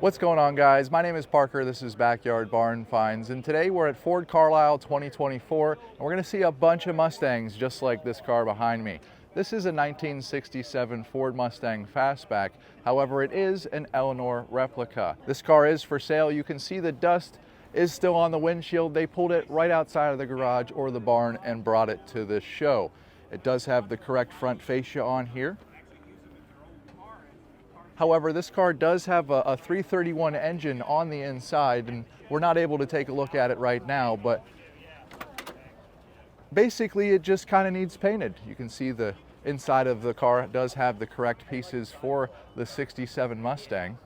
What's going on, guys? My name is Parker. This is Backyard Barn Finds, and today we're at Ford Carlisle 2024, and we're going to see a bunch of Mustangs just like this car behind me. This is a 1967 Ford Mustang Fastback. However, it is an Eleanor replica. This car is for sale. You can see the dust is still on the windshield. They pulled it right outside of the garage or the barn and brought it to this show. It does have the correct front fascia on here. However, this car does have a 331 engine on the inside, and we're not able to take a look at it right now, but basically it just kind of needs painted. You can see the inside of the car does have the correct pieces for the 67 Mustang.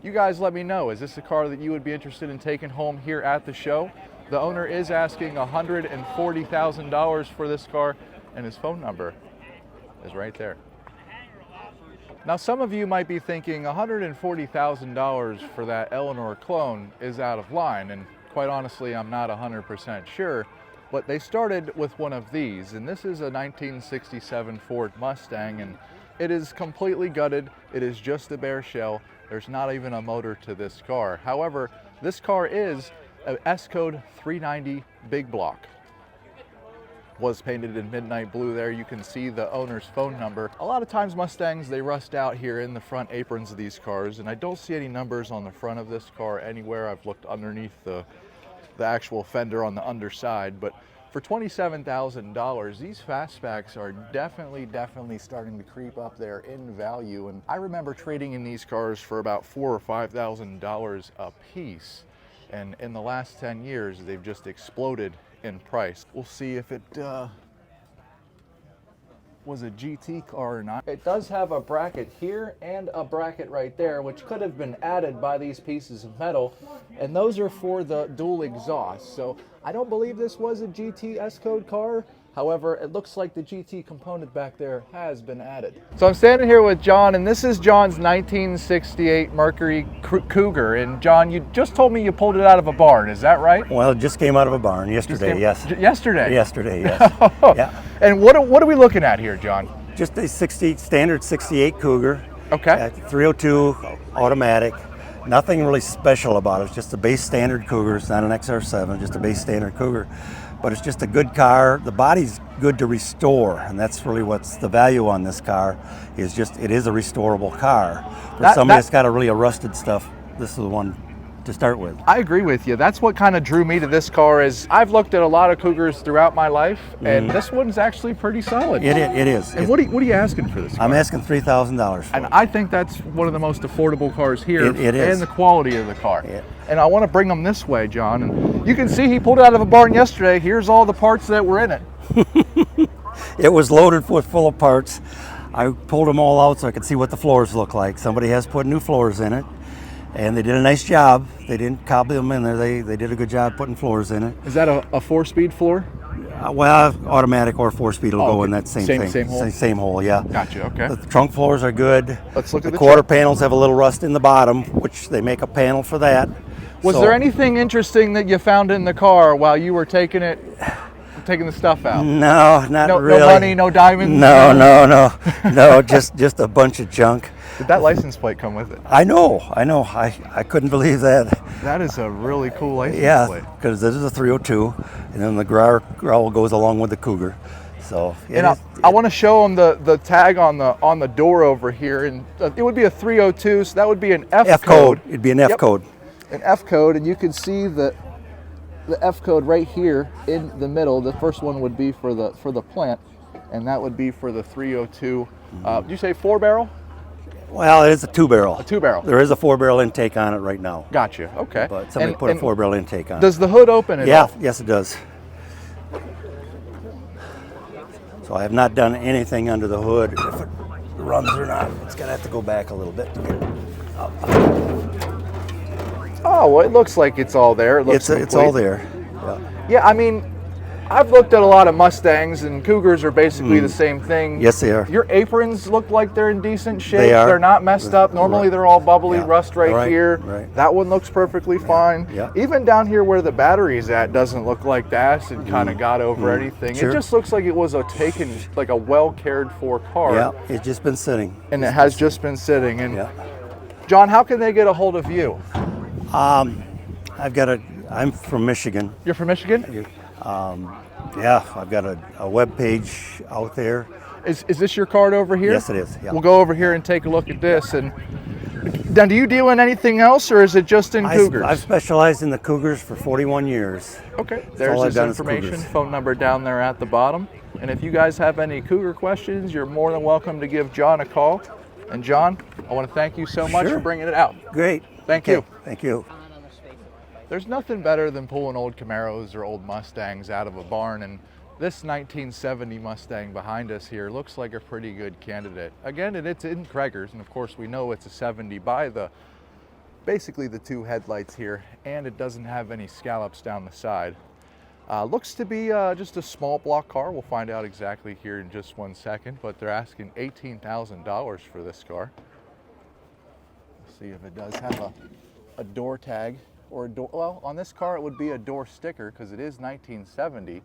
You guys let me know, is this a car that you would be interested in taking home here at the show? The owner is asking $140,000 for this car, and his phone number is right there. Now, some of you might be thinking $140,000 for that Eleanor clone is out of line, and quite honestly, I'm not 100% sure, but they started with one of these, and this is a 1967 Ford Mustang, and it is completely gutted. It is just a bare shell. There's not even a motor to this car. However, this car is a S-Code 390 big block. Was painted in midnight blue there. You can see the owner's phone number. A lot of times Mustangs, they rust out here in the front aprons of these cars, and I don't see any numbers on the front of this car anywhere. I've looked underneath the actual fender on the underside, but for $27,000, these fastbacks are definitely starting to creep up there in value. And I remember trading in these cars for about $4,000 or $5,000 a piece, and in the last 10 years they've just exploded in price. We'll see if it was a GT car or not. It does have a bracket here and a bracket right there, which could have been added by these pieces of metal, and those are for the dual exhaust. So I don't believe this was a GT S-Code car. However, it looks like the GT component back there has been added. So I'm standing here with John, and this is John's 1968 Mercury Cougar. And John, you just told me you pulled it out of a barn, is that right? Well, it just came out of a barn yesterday, yes. Yesterday? Yesterday, yes. Yeah. And what are we looking at here, John? Just a standard 68 Cougar. Okay. 302 automatic. Nothing really special about it. It's just a base standard Cougar. It's not an XR7, just a base standard Cougar. But it's just a good car. The body's good to restore, and that's really what's the value on this car. Is just it is a restorable car. For somebody that's got a rusted stuff, this is the one to start with. I agree with you. That's what kind of drew me to this car. Is I've looked at a lot of Cougars throughout my life, and this one's actually pretty solid. It is. And what are you asking for this car? I'm asking $3,000 for and it. I think that's one of the most affordable cars here. It is. And the quality of the car. Yeah. And I want to bring them this way, John. And you can see he pulled it out of a barn yesterday. Here's all the parts that were in it. It was loaded full of parts. I pulled them all out so I could see what the floors look like. Somebody has put new floors in it, and they did a nice job. They didn't cobble them in there. They did a good job putting floors in it. Is that a 4-speed floor? Well, automatic or 4-speed will go in that same thing. Same hole? Same hole, yeah. Gotcha, okay. The trunk floors are good. Let's look at the quarter trunk. panels have a little rust in the bottom, which they make a panel for that. Was there anything interesting that you found in the car while you were taking the stuff out? No, not really. No money, no diamonds? No, just a bunch of junk. Did that license plate come with it? I know. I couldn't believe that. That is a really cool license plate. Yeah, because this is a 302, and then the growl goes along with the Cougar. So, I want to show them the tag on the door over here, and it would be a 302, so that would be an F code. It'd be an F code. An F code, and you can see the F code right here in the middle. The first one would be for the plant, and that would be for the 302. Did you say 4-barrel? Well, it is a 2-barrel. A 2-barrel. There is a 4-barrel intake on it right now. Gotcha. Okay. But somebody put a 4-barrel intake on it. Does the hood open at all? Yes, it does. So I have not done anything under the hood. If it runs or not, it's gonna have to go back a little bit to get it up. Oh, well, it looks like it's all there. It's all there. Yeah, I mean, I've looked at a lot of Mustangs, and Cougars are basically the same thing. Yes, they are. Your aprons look like they're in decent shape. They are. They're not messed up. Normally they're all bubbly rust right here. Right. That one looks perfectly fine. Yeah. Even down here where the battery's at doesn't look like the acid kind of got over anything. Sure. It just looks like it was a well cared for car. Yeah, it's just been sitting. And it has just been sitting. And John, how can they get a hold of you? I'm from Michigan. You're from Michigan? Yeah, I've got a web page out there. Is this your card over here? Yes, it is. Yeah. We'll go over here and take a look at this. And now, do you deal in anything else, or is it just in Cougars? I've specialized in the Cougars for 41 years. Okay, all there's I've his done is information, Cougars. phone number down there at the bottom. And if you guys have any Cougar questions, you're more than welcome to give John a call. And John, I want to thank you so much Sure. for bringing it out. Great. Thank Okay, you. Thank you. There's nothing better than pulling old Camaros or old Mustangs out of a barn, and this 1970 Mustang behind us here looks like a pretty good candidate. Again, it's in Craigers, and of course we know it's a 70 by basically the two headlights here, and it doesn't have any scallops down the side. Looks to be just a small block car. We'll find out exactly here in just 1 second, but they're asking $18,000 for this car. Let's see if it does have a door tag or a door. Well, on this car it would be a door sticker because it is 1970.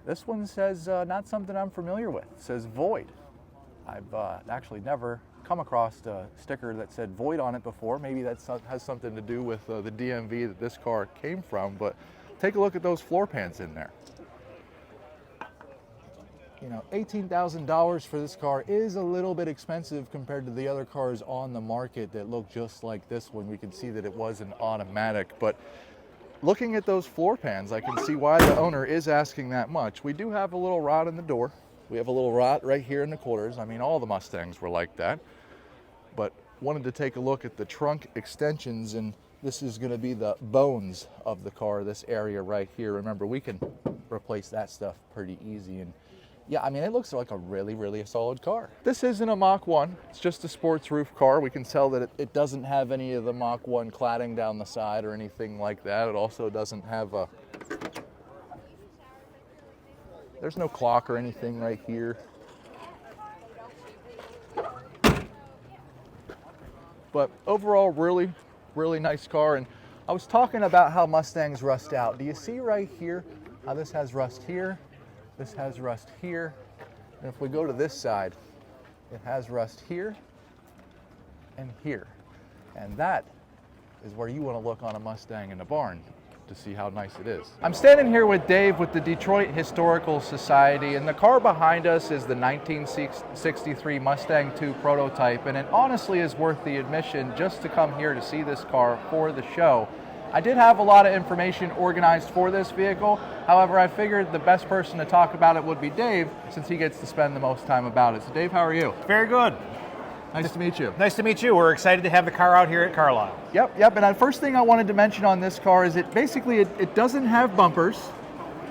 This one says not something I'm familiar with. It says void. I've actually never come across a sticker that said void on it before. Maybe that has something to do with the DMV that this car came from, but take a look at those floor pans in there. You know, $18,000 for this car is a little bit expensive compared to the other cars on the market that look just like this one. We can see that it was an automatic, but looking at those floor pans, I can see why the owner is asking that much. We do have a little rot in the door. We have a little rot right here in the quarters. I mean, all the Mustangs were like that, but wanted to take a look at the trunk extensions, and this is going to be the bones of the car, this area right here. Remember, we can replace that stuff pretty easy, and yeah, I mean, it looks like a really solid car. This isn't a Mach 1, it's just a sports roof car. We can tell that it doesn't have any of the Mach 1 cladding down the side or anything like that. It also doesn't have there's no clock or anything right here. But overall, really nice car. And I was talking about how Mustangs rust out. Do you see right here how this has rust here? This has rust here, and if we go to this side, it has rust here and here. And that is where you want to look on a Mustang in the barn to see how nice it is. I'm standing here with Dave with the Detroit Historical Society, and the car behind us is the 1963 Mustang II prototype, and it honestly is worth the admission just to come here to see this car for the show. I did have a lot of information organized for this vehicle. However, I figured the best person to talk about it would be Dave, since he gets to spend the most time about it. So Dave, how are you? Very good. Nice to meet you. Nice to meet you. We're excited to have the car out here at Carlisle. Yep. And the first thing I wanted to mention on this car is it doesn't have bumpers.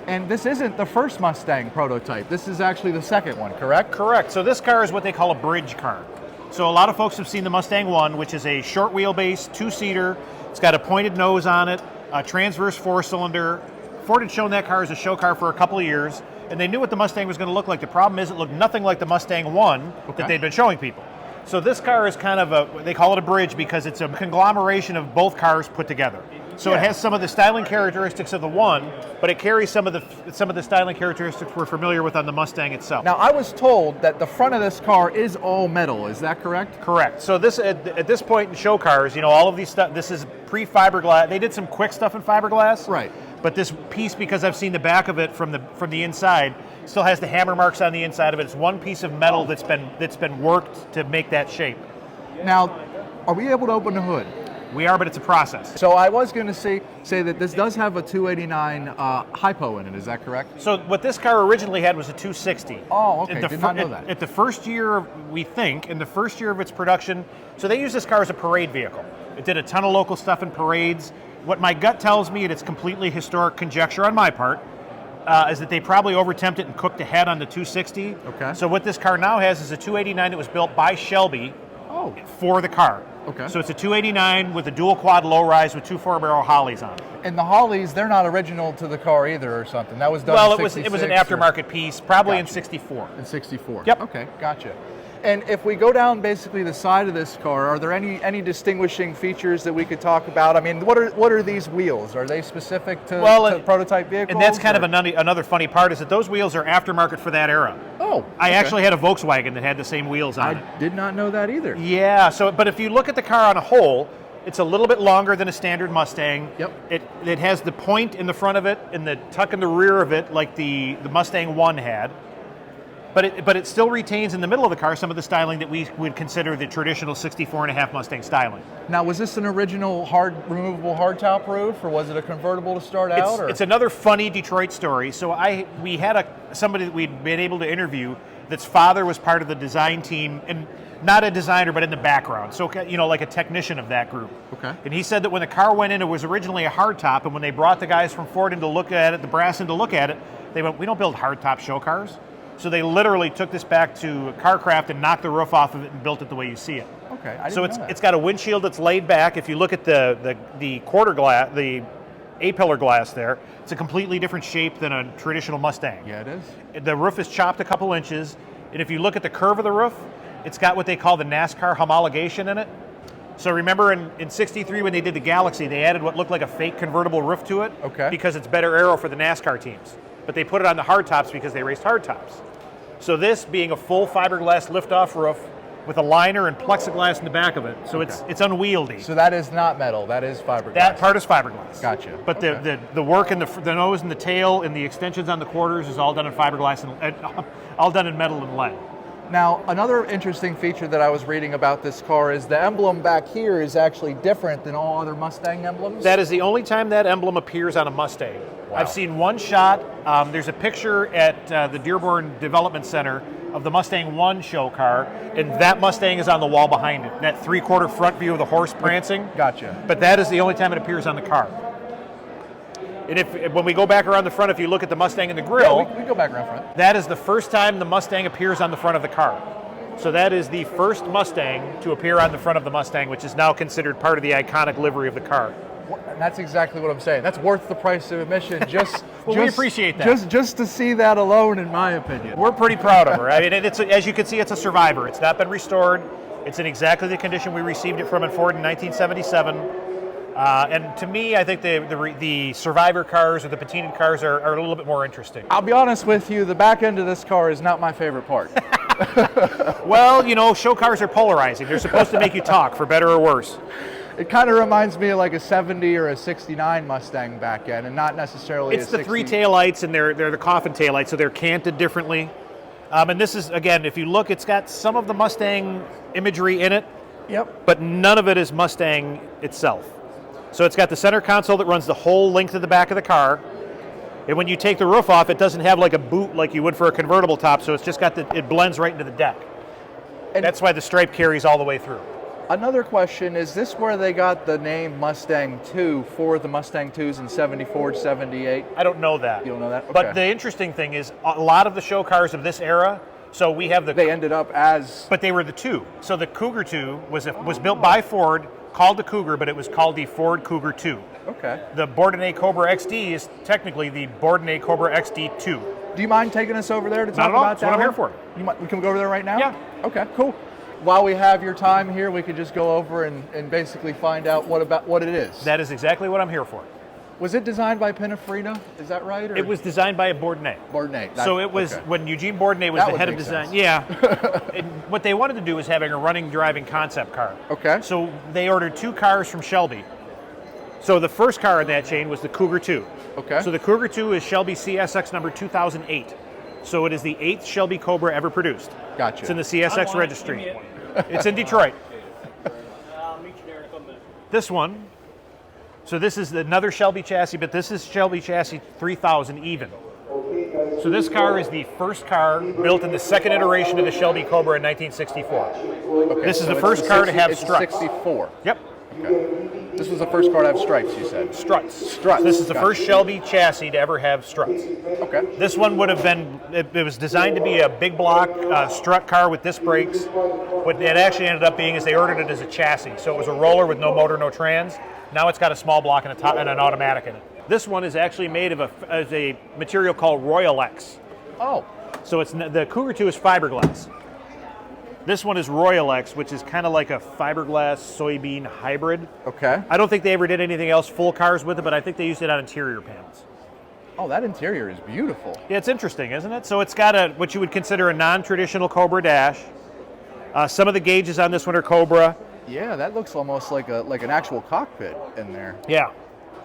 And this isn't the first Mustang prototype. This is actually the second one, correct? Correct. So this car is what they call a bridge car. So a lot of folks have seen the Mustang 1, which is a short wheelbase, two-seater. It's got a pointed nose on it, a transverse four-cylinder. Ford had shown that car as a show car for a couple of years, and they knew what the Mustang was going to look like. The problem is it looked nothing like the Mustang 1 that they'd been showing people. So this car is kind of they call it a bridge because it's a conglomeration of both cars put together. So It has some of the styling characteristics of the 1, but it carries some of the styling characteristics we're familiar with on the Mustang itself. Now, I was told that the front of this car is all metal. Is that correct? Correct. So this at this point in show cars, all of these stuff, this is pre-fiberglass. They did some quick stuff in fiberglass. Right. But this piece, because I've seen the back of it from the inside, still has the hammer marks on the inside of it. It's one piece of metal that's been worked to make that shape. Now, are we able to open the hood? We are, but it's a process. So I was going to say that this does have a 289 hypo in it. Is that correct? So what this car originally had was a 260. Oh, okay. Did not know that. At the first year, we think, in the first year of its production, so they used this car as a parade vehicle. It did a ton of local stuff in parades. What my gut tells me, and it's completely historic conjecture on my part, is that they probably over-temped it and cooked ahead on the 260. Okay. So what this car now has is a 289 that was built by Shelby for the car. Okay. So it's a 289 with a dual quad low rise with two 4-barrel Hollies on it. And the Hollies, they're not original to the car either or something. That was done in 66 it was an aftermarket piece, probably in 64. In 64. Yep. Okay, gotcha. And if we go down basically the side of this car, are there any distinguishing features that we could talk about? I mean, what are these wheels? Are they specific to prototype vehicles? And that's kind of another funny part is that those wheels are aftermarket for that era. Oh, I actually had a Volkswagen that had the same wheels on it. I did not know that either. Yeah, but if you look at the car on a whole, it's a little bit longer than a standard Mustang. Yep. It has the point in the front of it and the tuck in the rear of it like the Mustang 1 had. But it still retains in the middle of the car some of the styling that we would consider the traditional 64.5 Mustang styling. Now, was this an original removable hardtop roof, or was it a convertible to start out? It's another funny Detroit story. So we had somebody that we'd been able to interview that's father was part of the design team, and not a designer, but in the background. So, like a technician of that group. Okay. And he said that when the car went in, it was originally a hardtop, and when they brought the guys from Ford in to look at it, the brass in to look at it, they went, "We don't build hardtop show cars." So they literally took this back to CarCraft and knocked the roof off of it and built it the way you see it. Okay, I didn't so know that. It's got a windshield that's laid back. If you look at the quarter glass, the A-pillar glass there, it's a completely different shape than a traditional Mustang. Yeah, it is. The roof is chopped a couple inches, and if you look at the curve of the roof, it's got what they call the NASCAR homologation in it. So remember in 63 when they did the Galaxy, they added what looked like a fake convertible roof to it because it's better aero for the NASCAR teams. But they put it on the hardtops because they raced hardtops. So this being a full fiberglass liftoff roof with a liner and plexiglass in the back of it, so it's unwieldy. So that is not metal, that is fiberglass. That part is fiberglass. Gotcha. But the work in the nose and the tail and the extensions on the quarters is all done in fiberglass and all done in metal and lead. Now, another interesting feature that I was reading about this car is the emblem back here is actually different than all other Mustang emblems. That is the only time that emblem appears on a Mustang. Wow. I've seen one shot. There's a picture at the Dearborn Development Center of the Mustang 1 show car, and that Mustang is on the wall behind it. That 3/4 front view of the horse prancing. Gotcha. But that is the only time it appears on the car. And when we go back around the front, if you look at the Mustang in the grill, yeah, we go back around front. that is the first time the Mustang appears on the front of the car. So that is the first Mustang to appear on the front of the Mustang, which is now considered part of the iconic livery of the car. And that's exactly what I'm saying. That's worth the price of admission. We appreciate that. Just to see that alone, in my opinion. We're pretty proud of her. I mean, as you can see, it's a survivor. It's not been restored. It's in exactly the condition we received it from at Ford in 1977. And to me, I think the survivor cars or the patinaed cars are a little bit more interesting. I'll be honest with you, the back end of this car is not my favorite part. Well, show cars are polarizing. They're supposed to make you talk, for better or worse. It kind of reminds me of like a 70 or a 69 Mustang back end, and not necessarily It's the 3 taillights, and they're the coffin taillights, so they're canted differently. And this is, again, if you look, it's got some of the Mustang imagery in it, but none of it is Mustang itself. So it's got the center console that runs the whole length of the back of the car. And when you take the roof off, it doesn't have like a boot like you would for a convertible top, so it's just got it blends right into the deck. And that's why the stripe carries all the way through. Another question, is this where they got the name Mustang 2 for the Mustang 2s in 74, 78? I don't know that. You don't know that? Okay. But the interesting thing is a lot of the show cars of this era, so we have They ended up as... But they were the 2. So the Cougar 2 was built by Ford, called the Cougar, but it was called the Ford Cougar 2. Okay. The Bourdonnais Cobra XD is technically the Bourdonnais Cobra XD 2. Do you mind taking us over there to talk Not at all. about that? That's what I'm here for. We can go over there right now? Yeah. Okay, cool. While we have your time here, we could just go over and basically find out what it is. That is exactly what I'm here for. Was it designed by Pininfarina? Is that right? Or? It was designed by a Bourdonnais. Bourdonnais. So it was when Eugene Bourdonnais was the head of design. Sense. Yeah. And what they wanted to do was having a running, driving concept car. Okay. So they ordered 2 cars from Shelby. So the first car in that chain was the Cougar 2. Okay. So the Cougar 2 is Shelby CSX number 2008. So it is the 8th Shelby Cobra ever produced. Gotcha. It's in the CSX registry. It's in Detroit. This one. So this is another Shelby chassis, but this is Shelby chassis 3000 even. So this car is the first car built in the second iteration of the Shelby Cobra in 1964. Okay, this is the first car to have it's struts. 64. Yep. Okay. This was the first car to have stripes, you said? Struts. Struts. This is the Gotcha. first Shelby chassis to ever have struts. Okay. This one would have been, it was designed to be a big block strut car with disc brakes. What it actually ended up being is they ordered it as a chassis. So it was a roller with no motor, no trans. Now it's got a small block and an automatic in it. This one is actually made of a material called Royal X. Oh. So the Cougar 2 is fiberglass. This one is Royal X, which is kind of like a fiberglass soybean hybrid. Okay. I don't think they ever did anything else full cars with it, but I think they used it on interior panels. Oh, that interior is beautiful. Yeah, it's interesting, isn't it? So it's got what you would consider a non-traditional Cobra dash. Some of the gauges on this one are Cobra. Yeah, that looks almost like an actual cockpit in there. Yeah.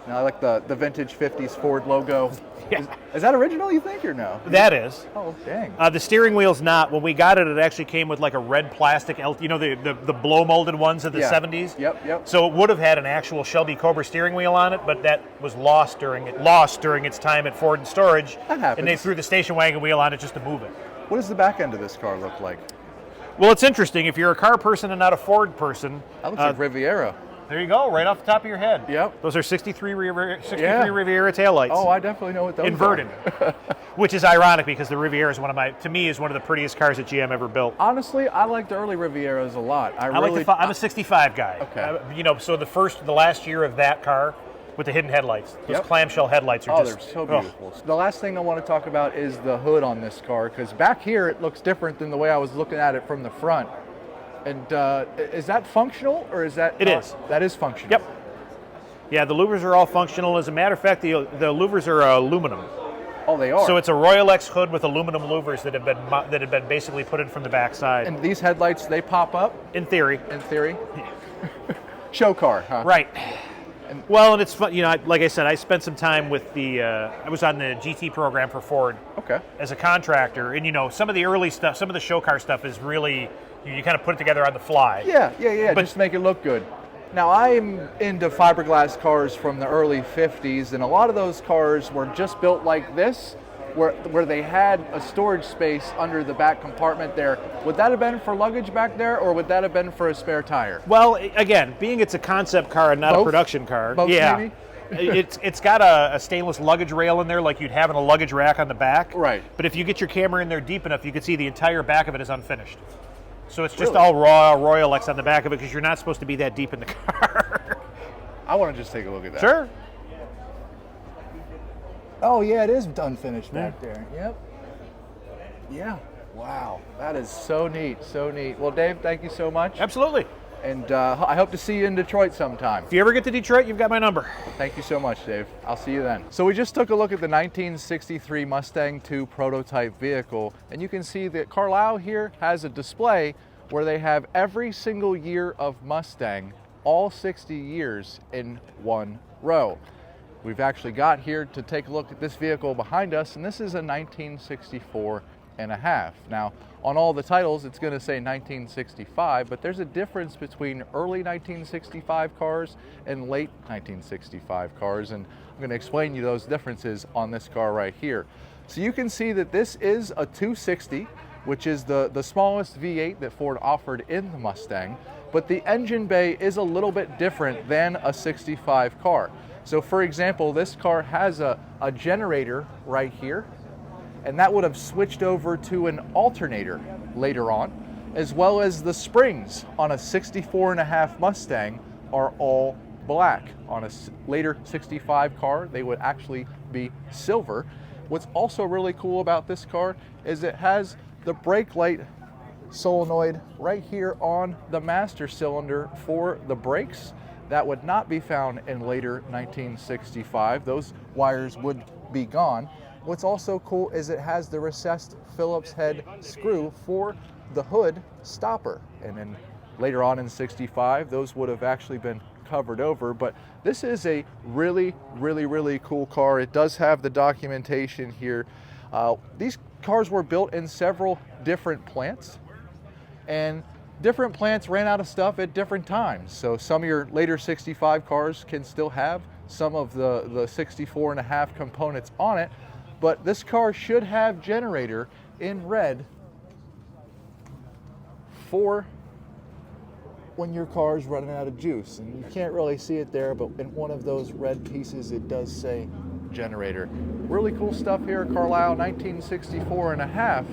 Now, I like the vintage 50s Ford logo. Yeah. Is that original, you think, or no? That is. Oh, dang. The steering wheel's not. When we got it, it actually came with like a red plastic, the blow molded ones of the 70s. Yep. So it would have had an actual Shelby Cobra steering wheel on it, but that was lost during its time at Ford and Storage. That happens. And they threw the station wagon wheel on it just to move it. What does the back end of this car look like? Well, it's interesting. If you're a car person and not a Ford person, That looks like Riviera. there you go, right off the top of your head. Yep. Those are 63 Riviera Yeah. taillights. Oh, I definitely know what those Inverted. are. Which is ironic because the Riviera is one of the prettiest cars that GM ever built. Honestly, I like the early Rivieras a lot. I'm a 65 guy. Okay. So the last year of that car with the hidden headlights, those Yep. clamshell headlights are They're just so beautiful. The last thing I want to talk about is the hood on this car, because back here it looks different than the way I was looking at it from the front. And is that functional, or is that? It is. That is functional. Yep. Yeah, the louvers are all functional. As a matter of fact, the louvers are aluminum. Oh, they are. So it's a Royal X hood with aluminum louvers that have been basically put in from the backside. And these headlights, they pop up. In theory. In theory. Show car, huh? Right. Well, and it's fun. Like I said, I spent some time with I was on the GT program for Ford. Okay. As a contractor, and some of the early stuff, some of the show car stuff is really you kind of put it together on the fly. Yeah. But- Just to make it look good. Now, I'm into fiberglass cars from the early 50s, and a lot of those cars were just built like this, where they had a storage space under the back compartment there. Would that have been for luggage back there, or would that have been for a spare tire? Well, again, being it's a concept car and not Both? a production car, Both, yeah, maybe? it's got a stainless luggage rail in there like you'd have in a luggage rack on the back. Right. But if you get your camera in there deep enough, you can see the entire back of it is unfinished. So it's just Really? all raw Royal X on the back of it because you're not supposed to be that deep in the car. I want to just take a look at that. Sure. Oh, yeah, it is unfinished back there. Yep. Yeah. Wow. That is so neat. So neat. Well, Dave, thank you so much. Absolutely. And I hope to see you in Detroit sometime. If you ever get to Detroit, you've got my number. Thank you so much, Dave. I'll see you then. So we just took a look at the 1963 Mustang II prototype vehicle, and you can see that Carlisle here has a display where they have every single year of Mustang, all 60 years in one row. We've actually got here to take a look at this vehicle behind us, and this is a 1964 and a half. Now, on all the titles, it's going to say 1965, but there's a difference between early 1965 cars and late 1965 cars, and I'm going to explain you those differences on this car right here. So you can see that this is a 260, which is the smallest V8 that Ford offered in the Mustang, but the engine bay is a little bit different than a 65 car. So for example, this car has a generator right here, and that would have switched over to an alternator later on, as well as the springs on a 64 and a half Mustang are all black. On a later 65 car, they would actually be silver. What's also really cool about this car is it has the brake light solenoid right here on the master cylinder for the brakes. That would not be found in later 1965. Those wires would be gone. What's also cool is it has the recessed Phillips head screw for the hood stopper. And then later on in 65, those would have actually been covered over. But this is a really, really, really cool car. It does have the documentation here. These cars were built in several different plants, and different plants ran out of stuff at different times. So some of your later 65 cars can still have some of the 64 and a half components on it, but this car should have generator in red for when your car's running out of juice. And you can't really see it there, but in one of those red pieces it does say generator. Really cool stuff here, Carlisle 1964 and a half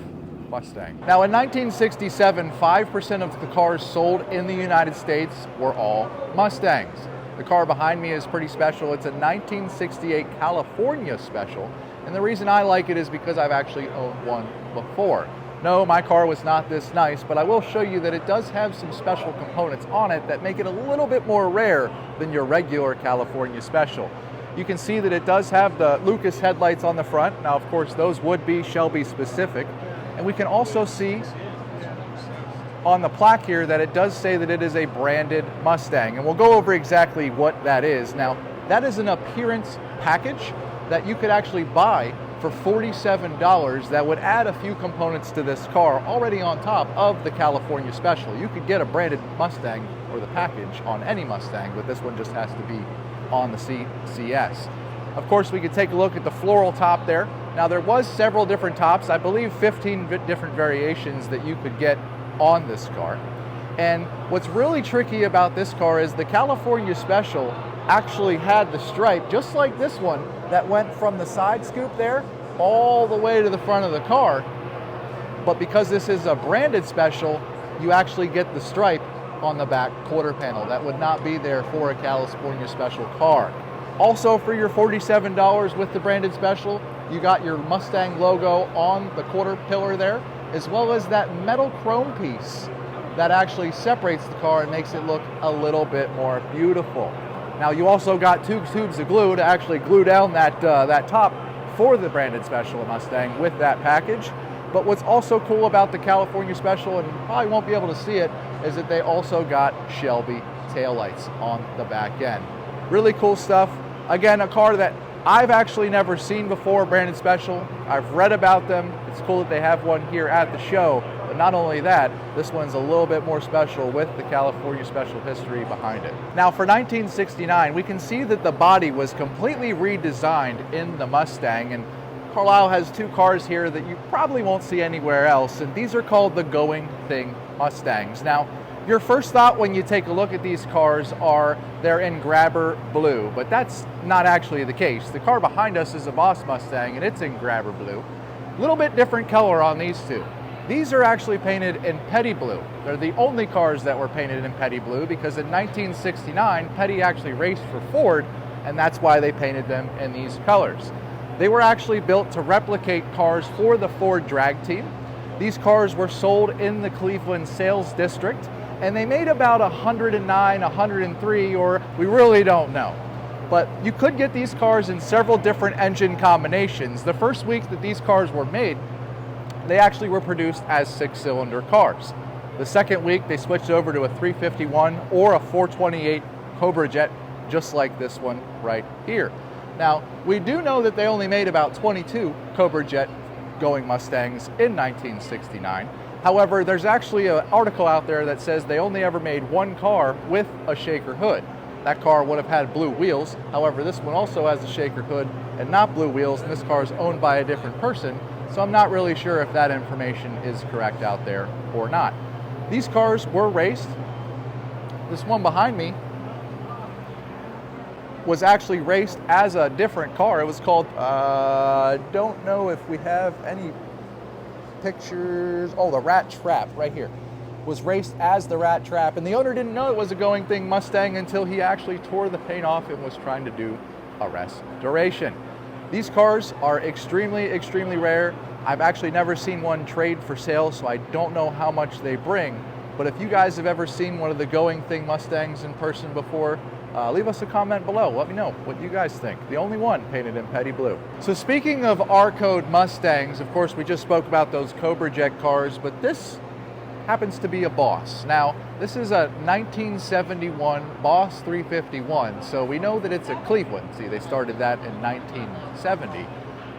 Mustang. Now in 1967, 5% of the cars sold in the United States were all Mustangs. The car behind me is pretty special. It's a 1968 California special, and the reason I like it is because I've actually owned one before. No, my car was not this nice, but I will show you that it does have some special components on it that make it a little bit more rare than your regular California Special. You can see that it does have the Lucas headlights on the front. Now, of course, those would be Shelby specific. And we can also see on the plaque here that it does say that it is a branded Mustang, and we'll go over exactly what that is. Now, that is an appearance package that you could actually buy for $47 that would add a few components to this car already on top of the California Special. You could get a branded Mustang or the package on any Mustang, but this one just has to be on the CS. Of course, we could take a look at the floral top there. Now, there was several different tops, I believe 15 different variations that you could get on this car. And what's really tricky about this car is the California Special actually had the stripe, just like this one, that went from the side scoop there all the way to the front of the car. But because this is a branded Special, you actually get the stripe on the back quarter panel. That would not be there for a California Special car. Also, for your $47 with the branded Special, you got your Mustang logo on the quarter pillar there, as well as that metal chrome piece that actually separates the car and makes it look a little bit more beautiful. Now, you also got two tubes of glue to actually glue down that top for the branded Special Mustang with that package. But what's also cool about the California Special, and you probably won't be able to see it, is that they also got Shelby taillights on the back end. Really cool stuff. Again, a car that I've actually never seen before, branded Special. I've read about them. It's cool that they have one here at the show. But not only that, this one's a little bit more special with the California Special history behind it. Now, for 1969, we can see that the body was completely redesigned in the Mustang, and Carlisle has two cars here that you probably won't see anywhere else, and these are called the Going Thing Mustangs. Now, your first thought when you take a look at these cars are they're in grabber blue, but that's not actually the case. The car behind us is a Boss Mustang, and it's in grabber blue. A little bit different color on these two. These are actually painted in Petty blue. They're the only cars that were painted in Petty blue because in 1969, Petty actually raced for Ford, and that's why they painted them in these colors. They were actually built to replicate cars for the Ford drag team. These cars were sold in the Cleveland sales district, and they made about 109, 103, or we really don't know. But you could get these cars in several different engine combinations. The first week that these cars were made, they actually were produced as 6-cylinder cars. The second week, they switched over to a 351 or a 428 Cobra Jet, just like this one right here. Now, we do know that they only made about 22 Cobra Jet going Mustangs in 1969. However, there's actually an article out there that says they only ever made one car with a shaker hood. That car would have had blue wheels. However, this one also has a shaker hood and not blue wheels, and this car is owned by a different person. So I'm not really sure if that information is correct out there or not. These cars were raced. This one behind me was actually raced as a different car. It was called, I don't know if we have any pictures. Oh, the Rat Trap right here. Was raced as the Rat Trap, and the owner didn't know it was a Going Thing Mustang until he actually tore the paint off and was trying to do a restoration. These cars are extremely, extremely rare. I've actually never seen one trade for sale, so I don't know how much they bring. But if you guys have ever seen one of the Going Thing Mustangs in person before, leave us a comment below. Let me know what you guys think. The only one painted in Petty blue. So speaking of R-Code Mustangs, of course, we just spoke about those Cobra Jet cars, but this happens to be a Boss. Now, this is a 1971 Boss 351, so we know that it's a Cleveland. See, they started that in 1970.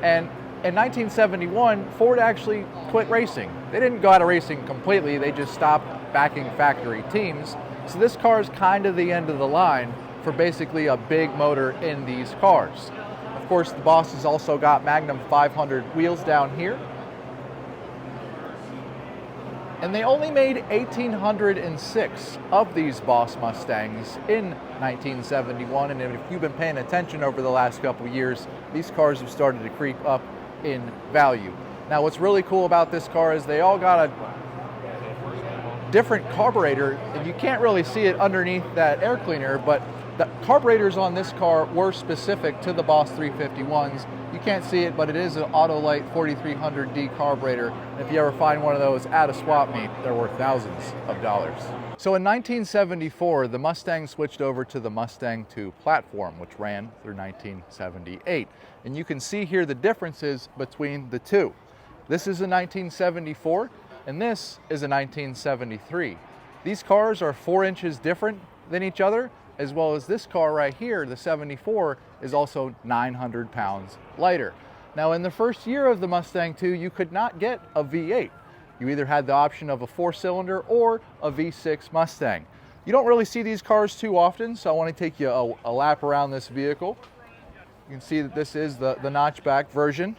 And in 1971, Ford actually quit racing. They didn't go out of racing completely, they just stopped backing factory teams. So this car is kind of the end of the line for basically a big motor in these cars. Of course, the Boss has also got Magnum 500 wheels down here. And they only made 1,806 of these Boss Mustangs in 1971. And if you've been paying attention over the last couple of years, these cars have started to creep up in value. Now, what's really cool about this car is they all got a different carburetor, and you can't really see it underneath that air cleaner, but The carburetors on this car were specific to the Boss 351s. You can't see it, but it is an Autolite 4300D carburetor. If you ever find one of those at a swap meet, they're worth thousands of dollars. So in 1974, the Mustang switched over to the Mustang II platform, which ran through 1978. And you can see here the differences between the two. This is a 1974, and this is a 1973. These cars are 4 inches different than each other, as well as this car right here, the 74, is also 900 pounds lighter. Now, in the first year of the Mustang II, you could not get a V8. You either had the option of a 4-cylinder or a V6 Mustang. You don't really see these cars too often, so I want to take you a lap around this vehicle. You can see that this is the notchback version.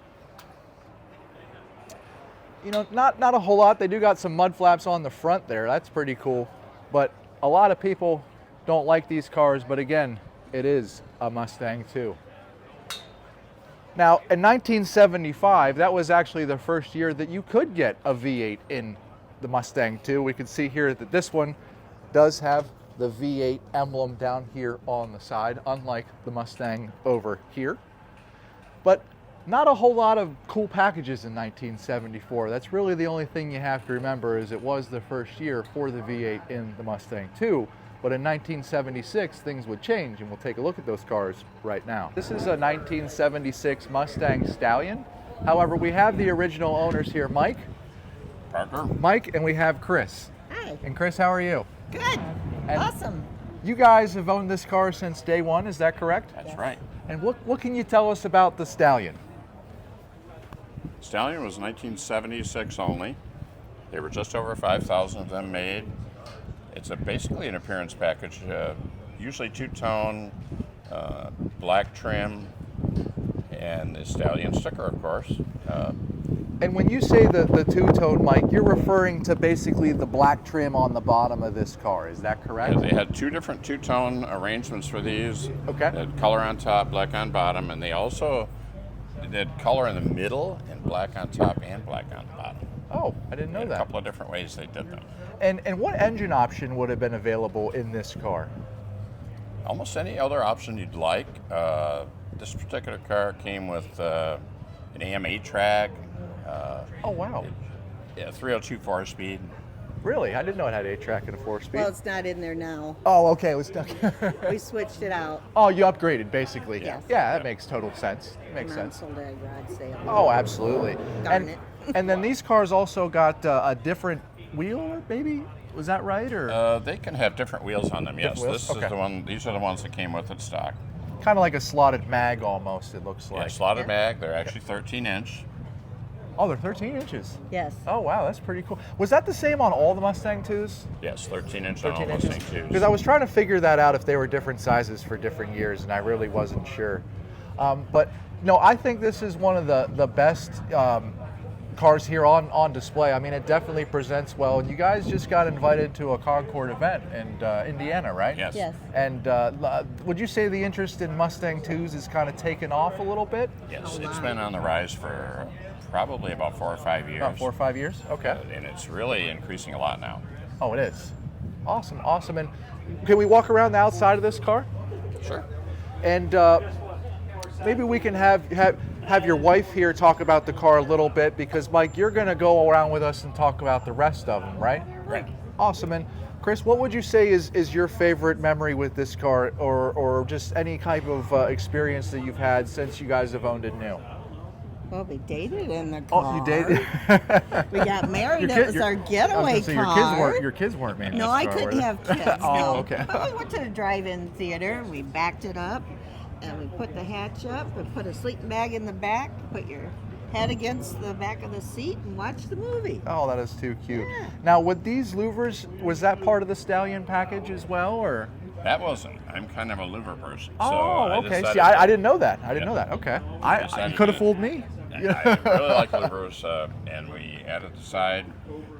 You know, not a whole lot. They do got some mud flaps on the front there. That's pretty cool. But a lot of people don't like these cars, but again, it is a Mustang II. Now, in 1975, that was actually the first year that you could get a V8 in the Mustang II. We can see here that this one does have the V8 emblem down here on the side, unlike the Mustang over here. But not a whole lot of cool packages in 1974. That's really the only thing you have to remember, is it was the first year for the V8 in the Mustang II. But in 1976, things would change, and we'll take a look at those cars right now. This is a 1976 Mustang Stallion. However, we have the original owners here, Mike, Parker. Mike, and we have Chris. Hi. And Chris, how are you? Good. And Awesome. You guys have owned this car since day one, is that correct? That's right. And what can you tell us about the Stallion? Stallion was 1976 only. There were just over 5,000 of them made. It's basically an appearance package, usually two-tone, black trim, and the Stallion sticker, of course. And when you say the two-tone, Mike, you're referring to basically the black trim on the bottom of this car, is that correct? Yeah, they had 2 different two-tone arrangements for these. Okay. They had color on top, black on bottom, and they also did color in the middle and black on top and black on the bottom. Oh, I didn't know A that. couple of different ways they did them. And what engine option would have been available in this car? Almost any other option you'd like. This particular car came with an AM 8-track. Oh, wow. Yeah, 302 4-speed. Really? I didn't know it had 8-track and a 4-speed. Well, it's not in there now. Oh, okay. It was stuck. We switched it out. Oh, you upgraded, basically. Yes. Yeah, that makes total sense. Makes Mom sense. sold it at a garage sale. Oh, absolutely. Darn and, it. And then these cars also got a different wheel, maybe? Was that right? Or They can have different wheels on them. Yes, Different wheels? this Okay. is the one. These are the ones that came with it stock. kind of like a slotted mag almost, it looks Yeah, like. slotted Yeah. mag. They're actually 13-inch. Oh, they're 13 inches. Yes. Oh, wow, that's pretty cool. Was that the same on all the Mustang 2s? Yes, 13-inch on all 13 inches? Mustang 2s. Because I was trying to figure that out if they were different sizes for different years, and I really wasn't sure. But no, I think this is one of the best cars here on display. I mean, it definitely presents well. And you guys just got invited to a Concord event in Indiana, right? Yes. Yes. And would you say the interest in Mustang 2s is kind of taken off a little bit? Yes, A it's lot. been on the rise for probably about 4 or 5 years. About 4 or 5 years? Okay. And it's really increasing a lot now. Oh, it is. Awesome, awesome. And can we walk around the outside of this car? Sure. And maybe we can have your wife here talk about the car a little bit, because Mike, you're going to go around with us and talk about the rest of them, right? Right. Awesome. And Chris, what would you say is your favorite memory with this car, or just any type of experience that you've had since you guys have owned it new? Well, we dated in the car. Oh, you dated? We got married. Your It kid- was your- our I was getaway gonna say, car. Your kids weren't made in No, this I car, were couldn't they? have kids. Oh, no. okay. But we went to the drive-in theater. We backed it up, and we put the hatch up. We put a sleeping bag in the back. Put your head against the back of the seat and watch the movie. Oh, that is too cute. Yeah. Now, with these louvers, was that part of the Stallion package as well, or? That wasn't. I'm kind of a louver person. Oh, so I okay. decided See, I didn't know that. I didn't Yeah. know that. Okay. I I decided could have to- fooled me. I really like louvers, and we added the side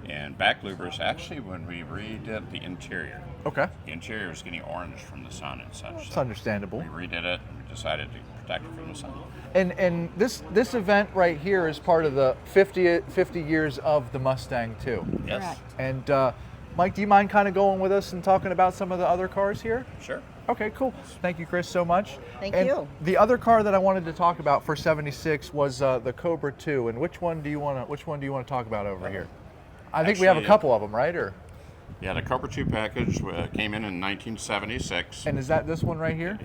and back louvers actually when we redid the interior. Okay. The interior was getting orange from the sun and such. It's So understandable. we redid it and we decided to protect it from the sun. And this event right here is part of the 50 years of the Mustang too. Yes. Correct. And Mike, do you mind kind of going with us and talking about some of the other cars here? Sure. Okay, cool. Thank you, Chris, so much. Thank and you. The other car that I wanted to talk about for '76 was the Cobra 2. And which one do you want to talk about over here? I think we have a Actually, couple of them, right? Or Yeah, the Cobra 2 package came in 1976. and is that this one right here?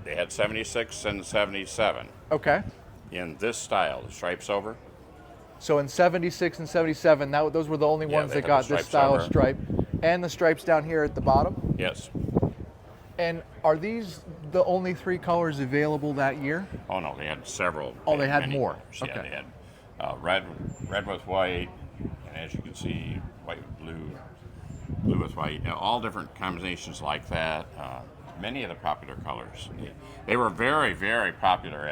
They had 76 and 77 Okay. in this style, the stripes over. So in '76 and '77, those were the only Yeah, ones they that had got the this stripes style of over. stripe, and the stripes down here at the bottom. Yes. And are these the only 3 colors available that year? Oh no, they had several. Oh, they had many more. colors. Yeah, Okay. they had red with white, and as you can see, white with blue, blue with white. All different combinations like that. Many of the popular colors. They were very, very popular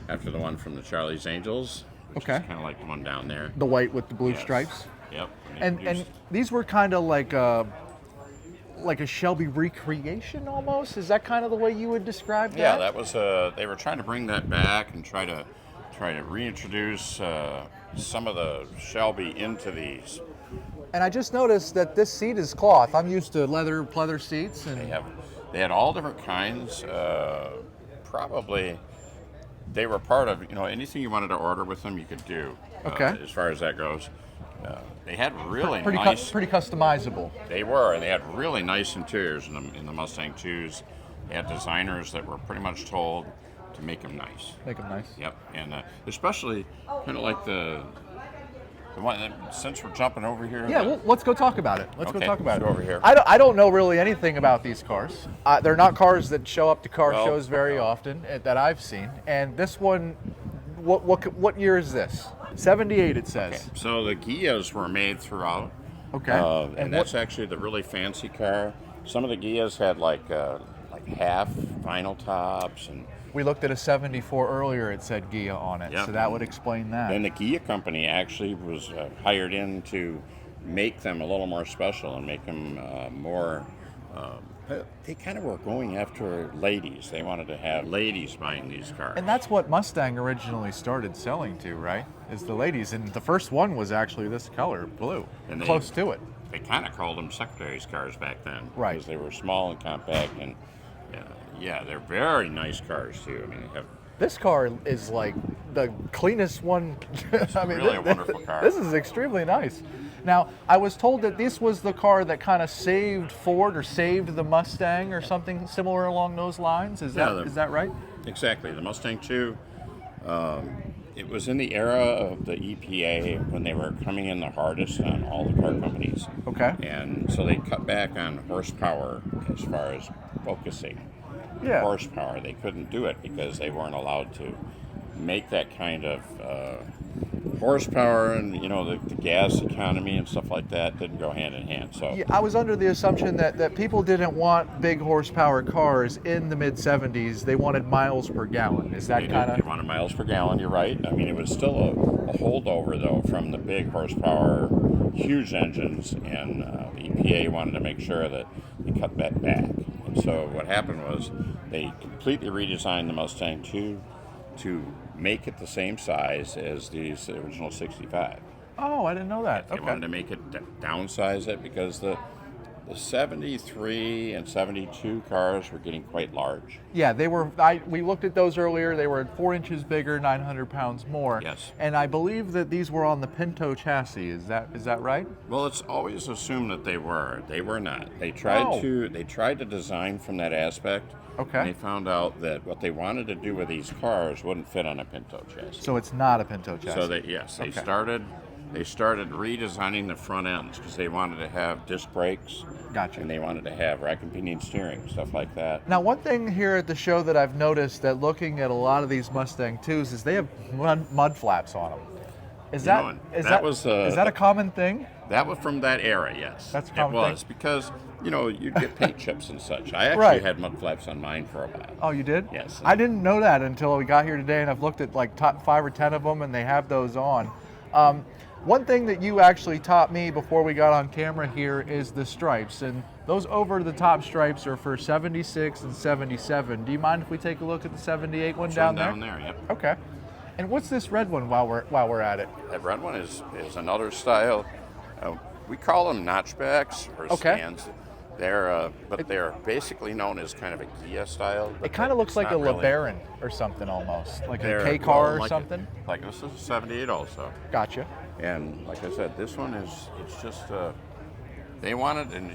after the one from the Charlie's Angels, which Okay. is kind of like the one down there. The white with the blue Yes. stripes. Yep. And these were kind of like a Shelby recreation almost. Is that kind of the way you would describe that? Yeah, that was. They were trying to bring that back and try to reintroduce some of the Shelby into these. And I just noticed that this seat is cloth. I'm used to leather seats, and They had all different kinds. Probably, they were part of anything you wanted to order with them, you could do. Okay. As far as that goes, they had really pretty nice. pretty customizable. They were, and they had really nice interiors in the Mustang 2s. They had designers that were pretty much told to make them nice. Make them nice. Yep, and especially kind of like the one. Since we're jumping over here. Yeah, well, let's go talk about it. Let's go Okay, talk about let's it. go over here. I don't know really anything about these cars. They're not cars that show up to car Well, shows very often that I've seen. And this one, what year is this? 78, it says. Okay, so the Gias were made throughout. Okay. And that's actually the really fancy car. Some of the Gias had like half vinyl tops, and We looked at a 74 earlier. It said Gia on it, Yep. so that would explain that. then the Gia company actually was hired in to make them a little more special and make them more. They kind of were going after ladies. They wanted to have ladies buying these cars. And that's what Mustang originally started selling to, right? Is the ladies. And the first one was actually this color, blue, And they- close to it. They kind of called them secretaries cars back then, Right. Because they were small and compact, and yeah, they're very nice cars too. I mean, they have. This car is like the cleanest one. I mean, really a wonderful car. This is extremely nice. Now, I was told that this was the car that kind of saved Ford or saved the Mustang or something similar along those lines. Is that right? Exactly. The Mustang 2, it was in the era of the EPA when they were coming in the hardest on all the car companies. Okay. And so they cut back on horsepower as far as focusing. Yeah. Horsepower. They couldn't do it because they weren't allowed to make that kind of horsepower, and the gas economy and stuff like that didn't go hand in hand. So Yeah, I was under the assumption that people didn't want big horsepower cars in the mid 70s. They wanted miles per gallon. Is that kind They of wanted miles per gallon. You're right. I mean, it was still a holdover though from the big horsepower, huge engines, and the EPA wanted to make sure that they cut that back. And so what happened was they completely redesigned the Mustang 2 to make it the same size as these original 65. Oh, I didn't know that. They wanted to make it downsize it because the 73 and 72 cars were getting quite large. Yeah, they were. We looked at those earlier. They were 4 inches bigger, 900 pounds more. Yes. And I believe that these were on the Pinto chassis. Is that right? Well, it's always assumed that they were. They were not. They tried to design from that aspect. Okay. And they found out that what they wanted to do with these cars wouldn't fit on a Pinto chassis. So it's not a Pinto chassis. So they started redesigning the front ends because they wanted to have disc brakes. Gotcha. And they wanted to have rack and pinion steering, stuff like that. Now, one thing here at the show that I've noticed that looking at a lot of these Mustang 2s is they have mud flaps on them. Is that a common thing? That was from that era, yes. That's a common It was thing? because you'd get paint chips and such. I actually had mud flaps on mine for a while. Oh, you did? Yes. I didn't know that until we got here today, and I've looked at like top 5 or 10 of them, and they have those on. One thing that you actually taught me before we got on camera here is the stripes, and those over-the-top stripes are for 76 and 77. Do you mind if we take a look at the 78 one down there? Down there, yep. Okay. And what's this red one while we're at it? That red one is another style. We call them notchbacks or Okay. stands. But they're basically known as kind of a Kia style. It kind of looks like a LeBaron or something almost, like a K car or something. Like this is a 78 also. Gotcha. And like I said, this one it's just, they wanted, and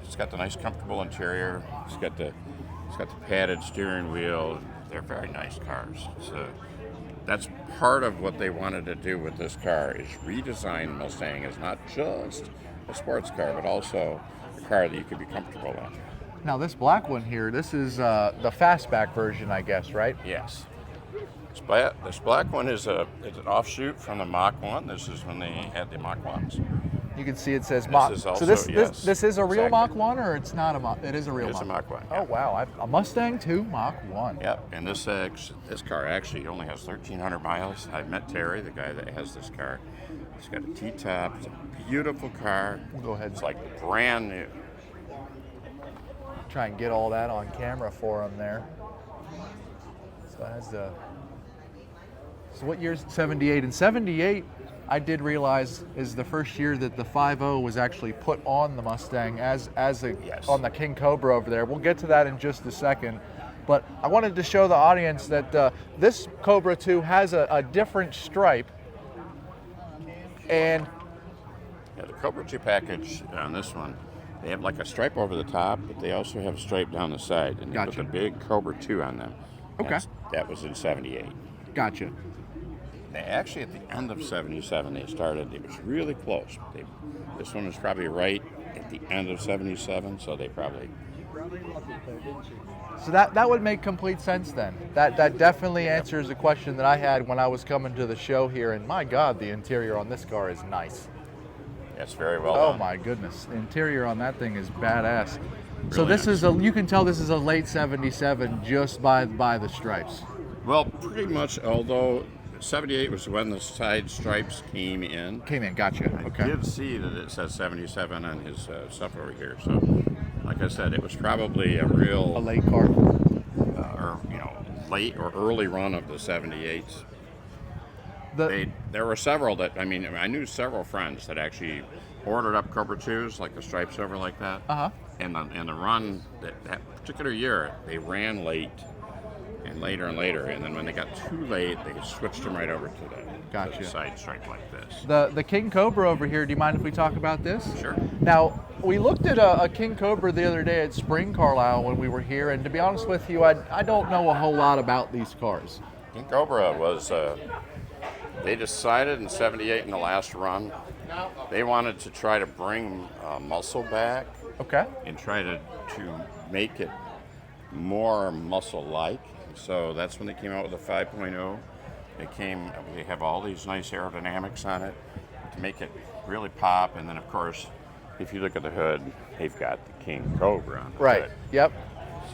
it's got the nice comfortable interior. It's got the padded steering wheel. They're very nice cars. So that's part of what they wanted to do with this car is redesign Mustang as not just a sports car, but also a car that you could be comfortable in. Now this black one here, this is the fastback version, I guess, right? Yes. This black one is an offshoot from the Mach 1. This is when they had the Mach 1s. You can see it says Mach. This is also, so this is a real exactly. Mach 1, or it's not a Mach? It is a real It's Mach. a Mach 1. Oh wow, a Mustang 2 Mach 1. Yep, and this car actually only has 1,300 miles. I met Terry, the guy that has this car. It's got a T-top. It's a beautiful car. We'll go ahead. It's like brand new. Try and get all that on camera for him there. So that's So what year's 78? And 78, I did realize, is the first year that the 5.0 was actually put on the Mustang as on the King Cobra over there. We'll get to that in just a second. But I wanted to show the audience that this Cobra 2 has a different stripe. And the Cobra 2 package on this one, they have like a stripe over the top, but they also have a stripe down the side. And they put a big Cobra 2 on them. Okay. That was in 78. Gotcha. They actually, at the end of 77, they started, it was really close. This one was probably right at the end of 77, so they probably... So that would make complete sense then. That definitely answers a question that I had when I was coming to the show here, and my God, the interior on this car is nice. It's very well done. done. My goodness, the interior on that thing is badass. Really So this nice. you can tell this is a late 77 just by the stripes. Well, pretty much, although 78 was when the side stripes came in. Gotcha. Okay. I did see that it says 77 on his stuff over here. So, like I said, it was probably a late car. Late or early run of the 78s. There were several that, I knew several friends that actually ordered up Cobra 2s, like the stripes over like that. Uh-huh. And the run, that particular year, they ran late. And later, and then when they got too late, they switched them right over to the side stripe like this. The King Cobra over here, do you mind if we talk about this? Sure. Now, we looked at a King Cobra the other day at Ford Carlisle when we were here, and to be honest with you, I don't know a whole lot about these cars. King Cobra was, they decided in 78 in the last run, they wanted to try to bring muscle back. Okay. And try to make it more muscle-like. So that's when they came out with the 5.0. They have all these nice aerodynamics on it to make it really pop. And then, of course, if you look at the hood, they've got the King Cobra on the hood. Yep.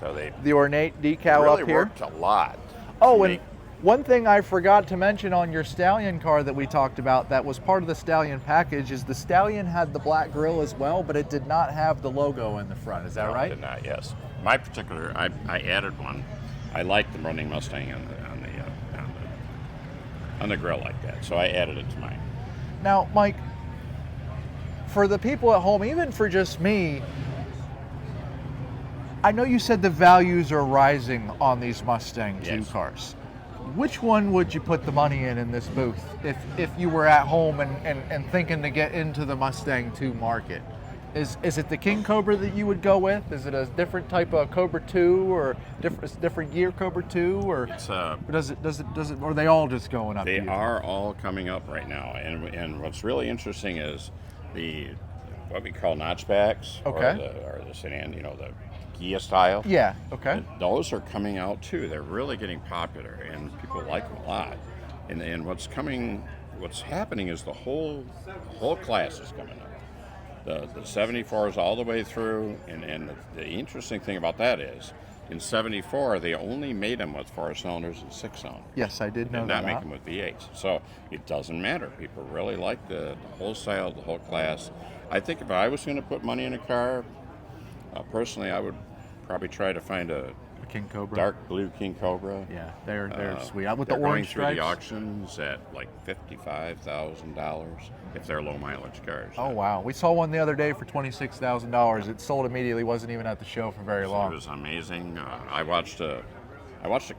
So the ornate decal really up here. Worked a lot. Oh, and one thing I forgot to mention on your Stallion car that we talked about that was part of the Stallion package is the Stallion had the black grille as well, but it did not have the logo in the front. Is that right? It did not, yes. My particular, I added one. I like the running Mustang on the grill like that, so I added it to mine. Now, Mike, for the people at home, even for just me, I know you said the values are rising on these Mustang 2 cars. Which one would you put the money in this booth if you were at home and thinking to get into the Mustang 2 market? Is it the King Cobra that you would go with? Is it a different type of Cobra 2 or different year Cobra 2 or does it or are they all just going up? They are all coming up right now, and what's really interesting is what we call notchbacks or the sedan, the Kia style. Yeah. Okay. Those are coming out too. They're really getting popular, and people like them a lot. And what's happening is the whole class is coming up. The 74s all the way through, and the interesting thing about that is, in 74 they only made them with 4 cylinders and 6 cylinders. Yes, I did know that. Not make them with V8s. So it doesn't matter. People really like the whole style, the whole class. I think if I was going to put money in a car, personally, I would probably try to find a King Cobra. Dark blue King Cobra. Yeah, they're sweet. With They're the going orange through stripes. the auctions at like $55,000 if they're low mileage cars. Oh wow, we saw one the other day for $26,000. It sold immediately. Wasn't even at the show for very It long. was amazing. I watched a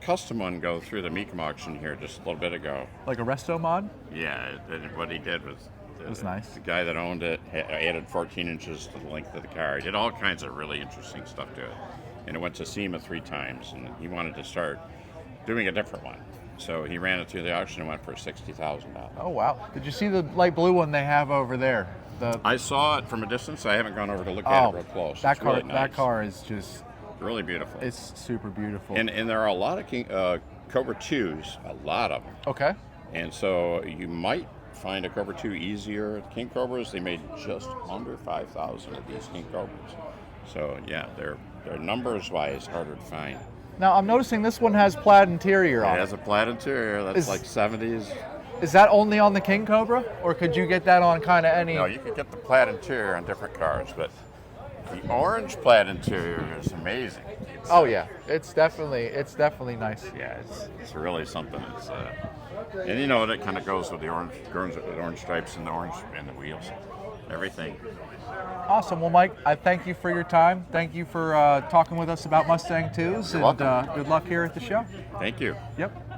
custom one go through the Mecum auction here just a little bit ago. Like a resto mod. Yeah, what he did was It was nice. The guy that owned it added 14 inches to the length of the car. He did all kinds of really interesting stuff to it. And it went to SEMA 3 times, and he wanted to start doing a different one. So he ran it through the auction and went for $60,000. Oh wow! Did you see the light blue one they have over there? I saw it from a distance. I haven't gone over to look at it real close. That It's car, really nice. that car is just, Really beautiful. it's super beautiful. And there are a lot of Cobra 2s, a lot of them. Okay. And so you might find a Cobra 2 easier. King Cobras, they made just under 5,000 of these King Cobras. So yeah, they're numbers-wise harder to find. Now I'm noticing this one has plaid interior It on has it. a plaid interior that's Is- like 70s. Is that only on the King Cobra, or could you get that on kind of any? No, you could get the plaid interior on different cars, but the orange plaid interior is amazing. Oh yeah, it's definitely nice. Yeah, it's really something. It's and you know it kind of goes with the orange stripes and the orange and the wheels, everything. Awesome. Well, Mike, I thank you for your time. Thank you for talking with us about Mustang 2s, You're and welcome. good luck here at the show. Thank you. Yep.